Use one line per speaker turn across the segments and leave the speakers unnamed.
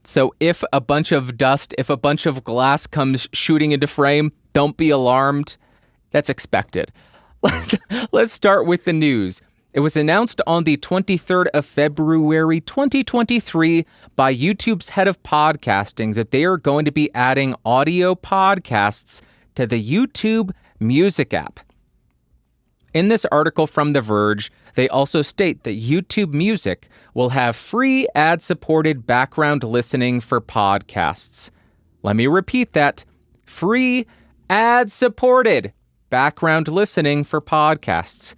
So if a bunch of dust, if a bunch of glass comes shooting into frame, don't be alarmed. That's expected. Let's start with the news. It was announced on the 23rd of February, 2023 by YouTube's head of podcasting that they are going to be adding audio podcasts to the YouTube Music app. In this article from The Verge, they also state that YouTube Music will have free ad-supported background listening for podcasts. Let me repeat that. Free ad-supported background listening for podcasts.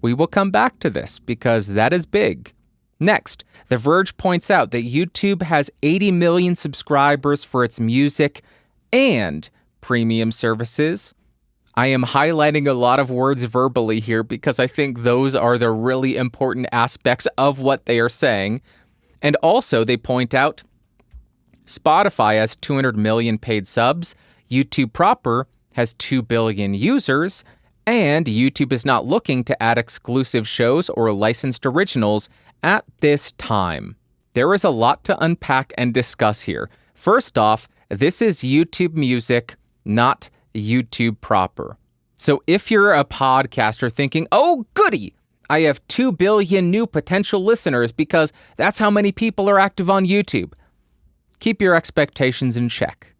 We will come back to this because that is big. Next, The Verge points out that YouTube has 80 million subscribers for its music and premium services. I am highlighting a lot of words verbally here because I think those are the really important aspects of what they are saying. And also, they point out Spotify has 200 million paid subs, YouTube proper has 2 billion users, and YouTube is not looking to add exclusive shows or licensed originals at this time. There is a lot to unpack and discuss here. First off, this is YouTube Music, not YouTube proper. So if you're a podcaster thinking, oh, goody, I have 2 billion new potential listeners because that's how many people are active on YouTube, keep your expectations in check.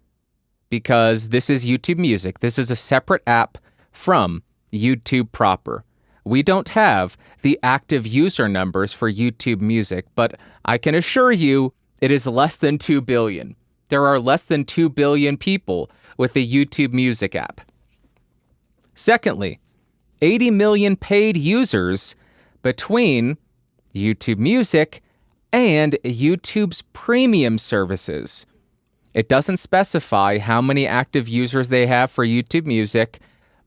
Because this is YouTube Music. This is a separate app from YouTube proper. We don't have the active user numbers for YouTube Music, but I can assure you it is less than 2 billion. There are less than 2 billion people with the YouTube Music app. Secondly, 80 million paid users between YouTube Music and YouTube's premium services. It doesn't specify how many active users they have for YouTube Music,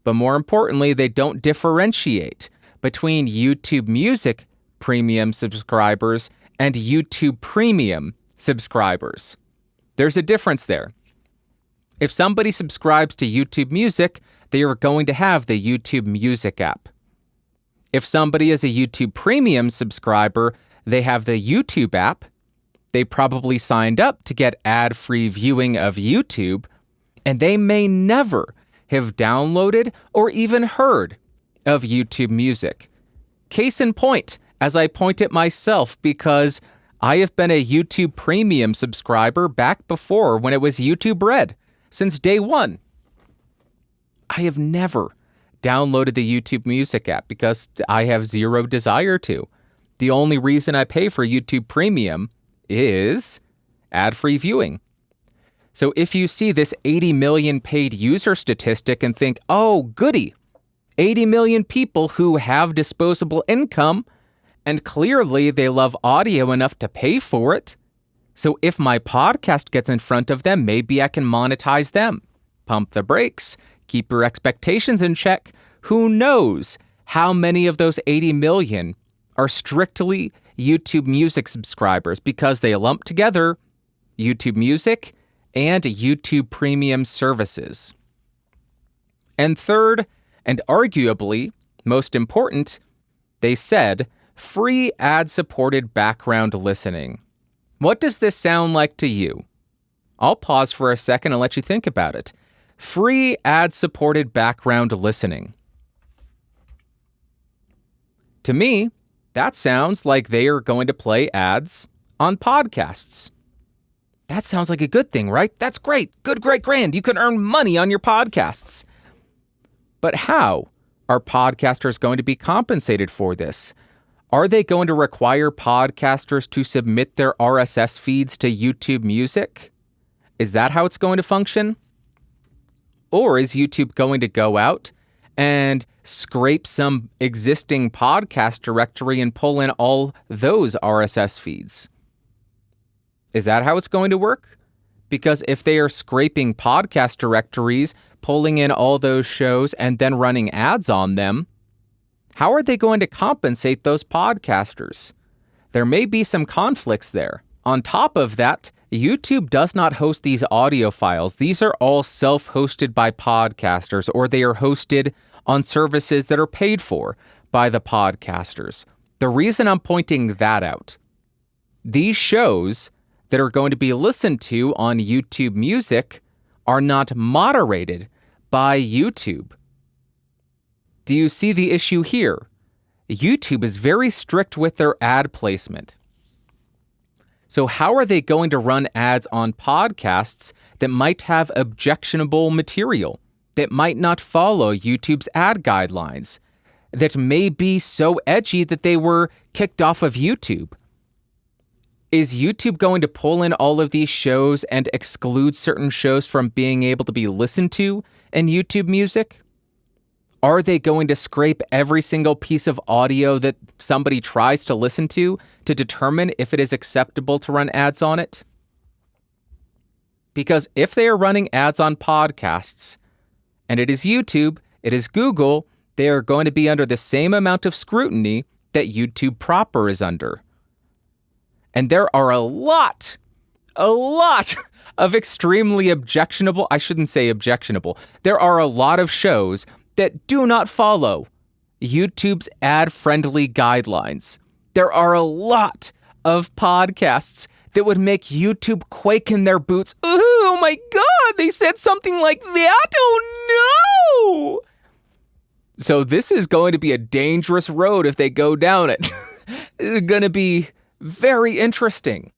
but more importantly, they don't differentiate between YouTube Music premium subscribers and YouTube Premium subscribers. There's a difference there. If somebody subscribes to YouTube Music, they are going to have the YouTube Music app. If somebody is a YouTube Premium subscriber, they have the YouTube app. They probably signed up to get ad-free viewing of YouTube, and they may never have downloaded or even heard of YouTube Music. Case in point, as I point it myself, because I have been a YouTube Premium subscriber back before when it was YouTube Red, since day one. I have never downloaded the YouTube Music app because I have zero desire to. The only reason I pay for YouTube Premium is ad-free viewing. So if you see this 80 million paid user statistic and think, oh, goody, 80 million people who have disposable income, and clearly they love audio enough to pay for it. So if my podcast gets in front of them, maybe I can monetize them. Pump the brakes, keep your expectations in check. Who knows how many of those 80 million are strictly YouTube Music subscribers because they lump together YouTube Music and YouTube Premium services. And third, and arguably most important, they said free ad-supported background listening. What does this sound like to you? I'll pause for a second and let you think about it. Free ad-supported background listening. To me, that sounds like they are going to play ads on podcasts. That sounds like a good thing, right? That's great. Good, great, grand. You can earn money on your podcasts. But how are podcasters going to be compensated for this? Are they going to require podcasters to submit their RSS feeds to YouTube Music? Is that how it's going to function? Or is YouTube going to go out and scrape some existing podcast directory and pull in all those RSS feeds? Is that how it's going to work? Because if they are scraping podcast directories, pulling in all those shows, and then running ads on them, how are they going to compensate those podcasters? There may be some conflicts there. On top of that, YouTube does not host these audio files. These are all self-hosted by podcasters, or they are hosted on services that are paid for by the podcasters. The reason I'm pointing that out, these shows that are going to be listened to on YouTube Music are not moderated by YouTube. Do you see the issue here? YouTube is very strict with their ad placement. So how are they going to run ads on podcasts that might have objectionable material, that might not follow YouTube's ad guidelines, that may be so edgy that they were kicked off of YouTube? Is YouTube going to pull in all of these shows and exclude certain shows from being able to be listened to in YouTube Music? Are they going to scrape every single piece of audio that somebody tries to listen to determine if it is acceptable to run ads on it? Because if they are running ads on podcasts, and it is YouTube, it is Google, they are going to be under the same amount of scrutiny that YouTube proper is under. And there are a lot of extremely objectionable, I shouldn't say objectionable, there are a lot of shows that do not follow YouTube's ad-friendly guidelines. There are a lot of podcasts that would make YouTube quake in their boots. Oh my God, they said something like that? Oh no! So this is going to be a dangerous road if they go down it. It's going to be very interesting.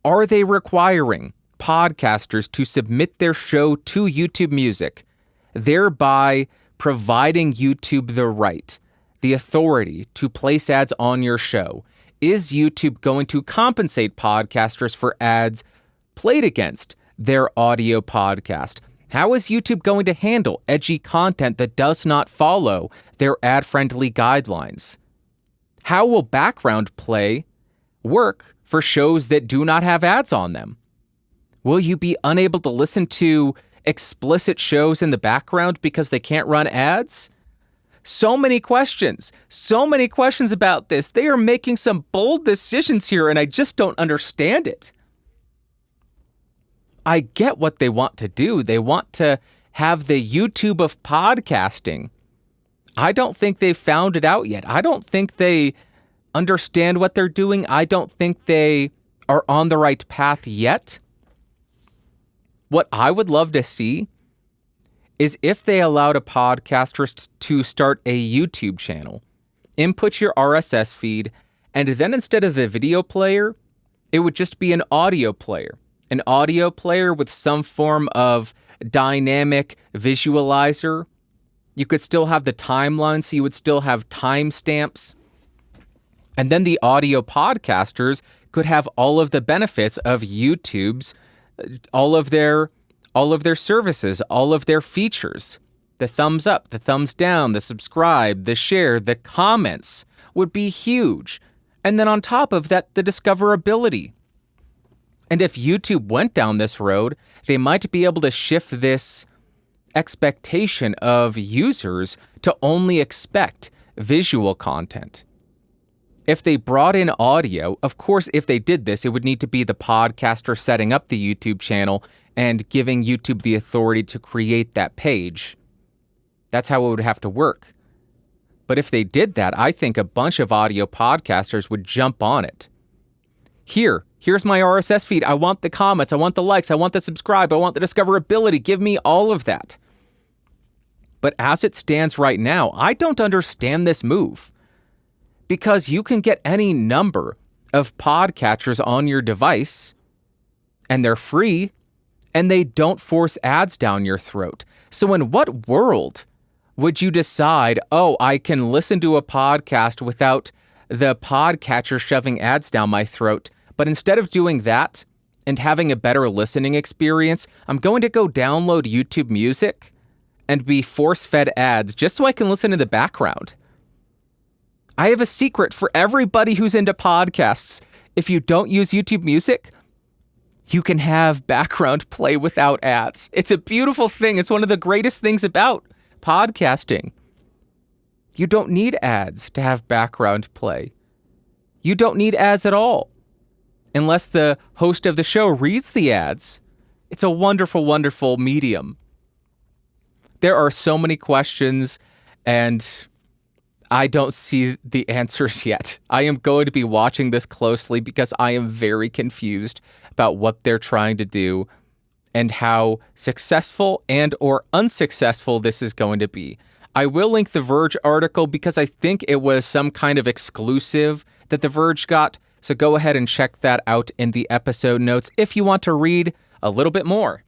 Are they requiring podcasters to submit their show to YouTube Music, thereby providing YouTube the right, the authority to place ads on your show? Is YouTube going to compensate podcasters for ads played against their audio podcast? How is YouTube going to handle edgy content that does not follow their ad-friendly guidelines? How will background play work for shows that do not have ads on them? Will you be unable to listen to explicit shows in the background because they can't run ads? So many questions about this. They are making some bold decisions here, and I just don't understand it. I get what they want to do. They want to have the YouTube of podcasting. I don't think they've found it out yet. I don't think they understand what they're doing. I don't think they are on the right path yet. What I would love to see is if they allowed a podcaster to start a YouTube channel, input your RSS feed, and then instead of the video player, it would just be an audio player. An audio player with some form of dynamic visualizer. You could still have the timeline, so you would still have timestamps. And then the audio podcasters could have all of the benefits of YouTube's, all of their services, all of their features. The thumbs up, the thumbs down, the subscribe, the share, the comments would be huge. And then on top of that, the discoverability. And if YouTube went down this road, they might be able to shift this expectation of users to only expect visual content. If they brought in audio, of course, if they did this, it would need to be the podcaster setting up the YouTube channel and giving YouTube the authority to create that page. That's how it would have to work. But if they did that, I think a bunch of audio podcasters would jump on it. Here's my RSS feed. I want the comments. I want the likes. I want the subscribe. I want the discoverability. Give me all of that. But as it stands right now, I don't understand this move. Because you can get any number of podcatchers on your device, and they're free, and they don't force ads down your throat. So in what world would you decide, oh, I can listen to a podcast without the podcatcher shoving ads down my throat? But instead of doing that and having a better listening experience, I'm going to go download YouTube Music and be force-fed ads just so I can listen in the background. I have a secret for everybody who's into podcasts. If you don't use YouTube Music, you can have background play without ads. It's a beautiful thing. It's one of the greatest things about podcasting. You don't need ads to have background play. You don't need ads at all. Unless the host of the show reads the ads. It's a wonderful, wonderful medium. There are so many questions, and I don't see the answers yet. I am going to be watching this closely because I am very confused about what they're trying to do and how successful and or unsuccessful this is going to be. I will link the Verge article because I think it was some kind of exclusive that the Verge got. So go ahead and check that out in the episode notes if you want to read a little bit more.